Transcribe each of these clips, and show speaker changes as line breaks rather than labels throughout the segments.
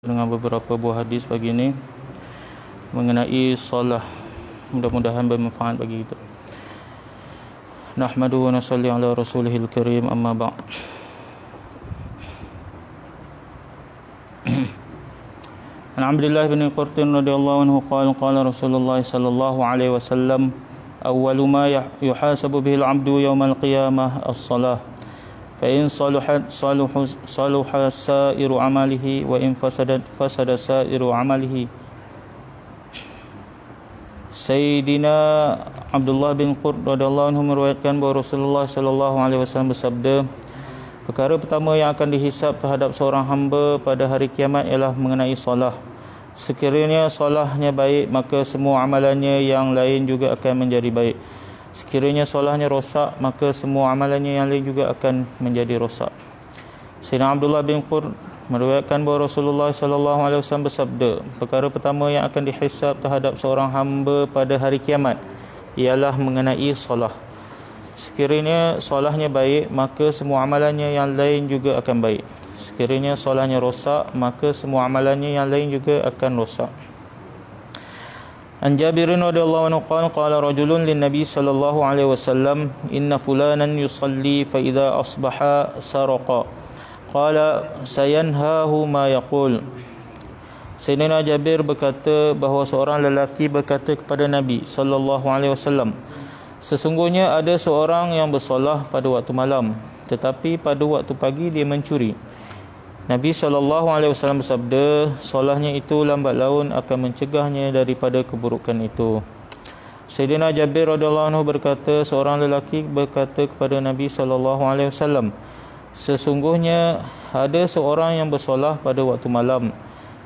dengan beberapa buah hadis pagi ini mengenai solah. Mudah-mudahan bermanfaat bagi kita. Nahmaduhu wa nusalli ala rasulihil karim, amma ba'd. Alhamdulillah bin Qurtin radhiyallahu anhu qala Rasulullah sallallahu alaihi wasallam, awwalu ma yuhasabu bihi al-'abdu yawm al-qiyamah as-salah. Fa in saluhat saluha sa'iru 'amalihi wa in fasadat fasada sa'iru 'amalihi. Sayyidina Abdullah bin Qurt radhiyallahu anhu meriwayatkan bahawa Rasulullah sallallahu alaihi wasallam bersabda, perkara pertama yang akan dihisab terhadap seorang hamba pada hari kiamat ialah mengenai solah. Sekiranya solahnya baik, maka semua amalannya yang lain juga akan menjadi baik. Sekiranya solahnya rosak, maka semua amalannya yang lain juga akan menjadi rosak. Sayyidina Abdullah bin Qurt meriwayatkan bahawa Rasulullah sallallahu alaihi wasallam bersabda, perkara pertama yang akan dihisab terhadap seorang hamba pada hari kiamat ialah mengenai solah. Sekiranya solahnya baik, maka semua amalannya yang lain juga akan baik. Sekiranya solahnya rosak, maka semua amalannya yang lain juga akan rosak. An Jabirin radhiyallahu anhu qala rajulun lin nabi sallallahu alaihi wasallam, inna fulanan yusalli fa idza asbaha saraqa. Qala sayanhahu ma yaqul. Sayyidina Jabir berkata bahawa seorang lelaki berkata kepada Nabi sallallahu alaihi wasallam, sesungguhnya ada seorang yang bersolah pada waktu malam, tetapi pada waktu pagi dia mencuri. Nabi SAW bersabda, solahnya itu lambat laun akan mencegahnya daripada keburukan itu. Sayyidina Jabir radhiyallahu anhu berkata, seorang lelaki berkata kepada Nabi SAW, sesungguhnya ada seorang yang bersolah pada waktu malam,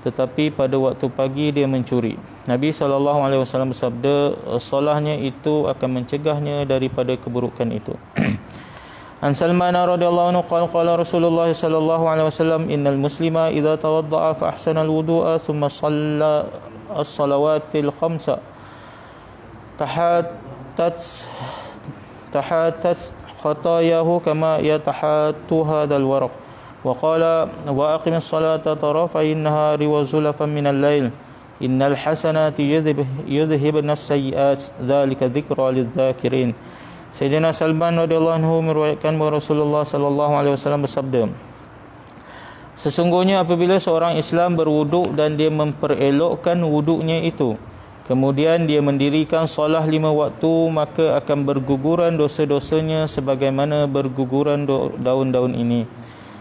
tetapi pada waktu pagi dia mencuri. Nabi SAW bersabda, solahnya itu akan mencegahnya daripada keburukan itu. An Salman radhiyallahu anhu qala Rasulullah sallallahu alaihi wasallam, innal muslima idza tawadda'a fa ahsana al-wudu'a thumma shalla as-salawatil khamsa tahatat khatayahu kama yatahattu hadzal waraq wa qala wa aqimis salata tarafay an-nahari wa zulfan min al-lail innal hasanati yudhhibna as-sayyi'at dzalika dzikra lidz-dzakirin. Sayyidina Salman radhiyallahu anhu meriwayatkan bahawa Rasulullah sallallahu alaihi wasallam bersabda, sesungguhnya apabila seorang Islam berwuduk dan dia memperelokkan wuduknya itu, kemudian dia mendirikan solah 5 waktu, maka akan berguguran dosa-dosanya sebagaimana berguguran daun-daun ini.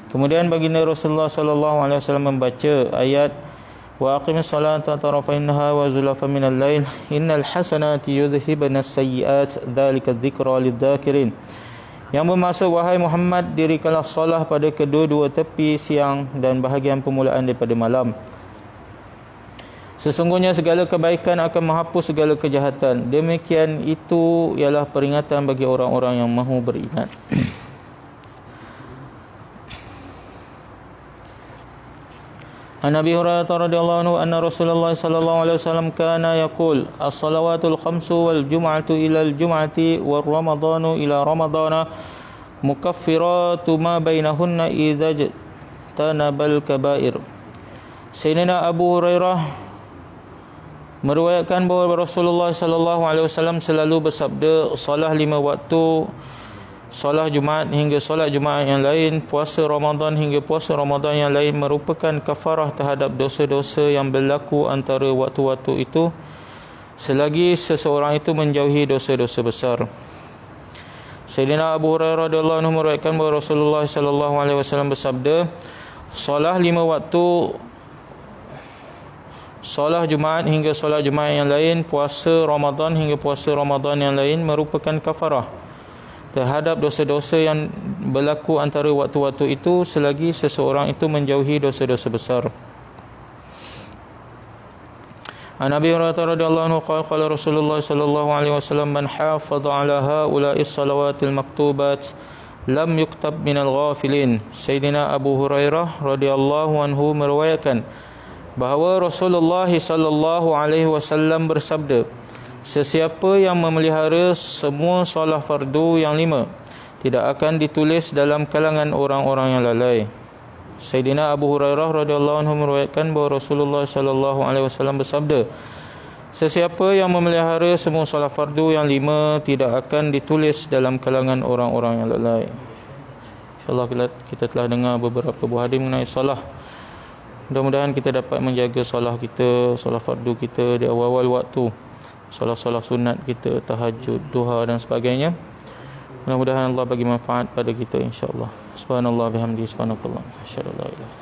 Kemudian baginda Rasulullah sallallahu alaihi wasallam membaca ayat wa aqimis salata tarafainha wa zulafan minal lail innal hasanati yudhhibna as-sayyi'at dzalika dzikra lidz-dzakirin. Yang bermaksud, wahai Muhammad, dirikanlah solah pada kedua-dua tepi siang dan bahagian permulaan daripada malam. Sesungguhnya segala kebaikan akan menghapus segala kejahatan. Demikian itu ialah peringatan bagi orang-orang yang mahu beringat. An Abi Hurairah radhiyallahu anhu anna Rasulullah sallallahu alaihi wasallam kana yaqul as-salawatul khamsu wal jum'atu ila al-jum'ati war ramadhanu ila ramadhana mukaffiratun ma bainahunna idza tanabal kaba'ir. Sayyidina Abu Hurairah meriwayatkan bahawa Rasulullah sallallahu alaihi wasallam selalu bersabda, salah 5 waktu, solat Jumaat hingga solat Jumaat yang lain, puasa Ramadan hingga puasa Ramadan yang lain merupakan kafarah terhadap dosa-dosa yang berlaku antara waktu-waktu itu, selagi seseorang itu menjauhi dosa-dosa besar. Sayyidina Abu Hurairah radhiyallahu anhu meriwayatkan bahawa Rasulullah sallallahu alaihi wasallam bersabda, solat 5 waktu, solat Jumaat hingga solat Jumaat yang lain, puasa Ramadan hingga puasa Ramadan yang lain merupakan kafarah terhadap dosa-dosa yang berlaku antara waktu-waktu itu, selagi seseorang itu menjauhi dosa-dosa besar. An Abi Hurairah radhiyallahu anhu qala Rasulullah sallallahu alaihi wasallam, man hafadha ala haula'is salawatil maktubat lam yuktab minal ghafilin. Sayyidina Abu Hurairah radhiyallahu anhu meriwayatkan bahawa Rasulullah sallallahu alaihi wasallam bersabda, sesiapa yang memelihara semua solat fardu yang 5 tidak akan ditulis dalam kalangan orang-orang yang lalai. Sayyidina Abu Hurairah radhiyallahu anhu meriwayatkan bahawa Rasulullah sallallahu alaihi wasallam bersabda, sesiapa yang memelihara semua solat fardu yang 5 tidak akan ditulis dalam kalangan orang-orang yang lalai. InsyaAllah kita telah dengar beberapa buah hadis mengenai solat. Mudah-mudahan kita dapat menjaga solat kita, solat fardu kita di awal-awal waktu, solat-solat sunat kita, tahajud, duha dan sebagainya. Mudah-mudahan Allah bagi manfaat pada kita insya-Allah. Subhanallah bihamdihi subhanakallah. Asyhadu an la ilaha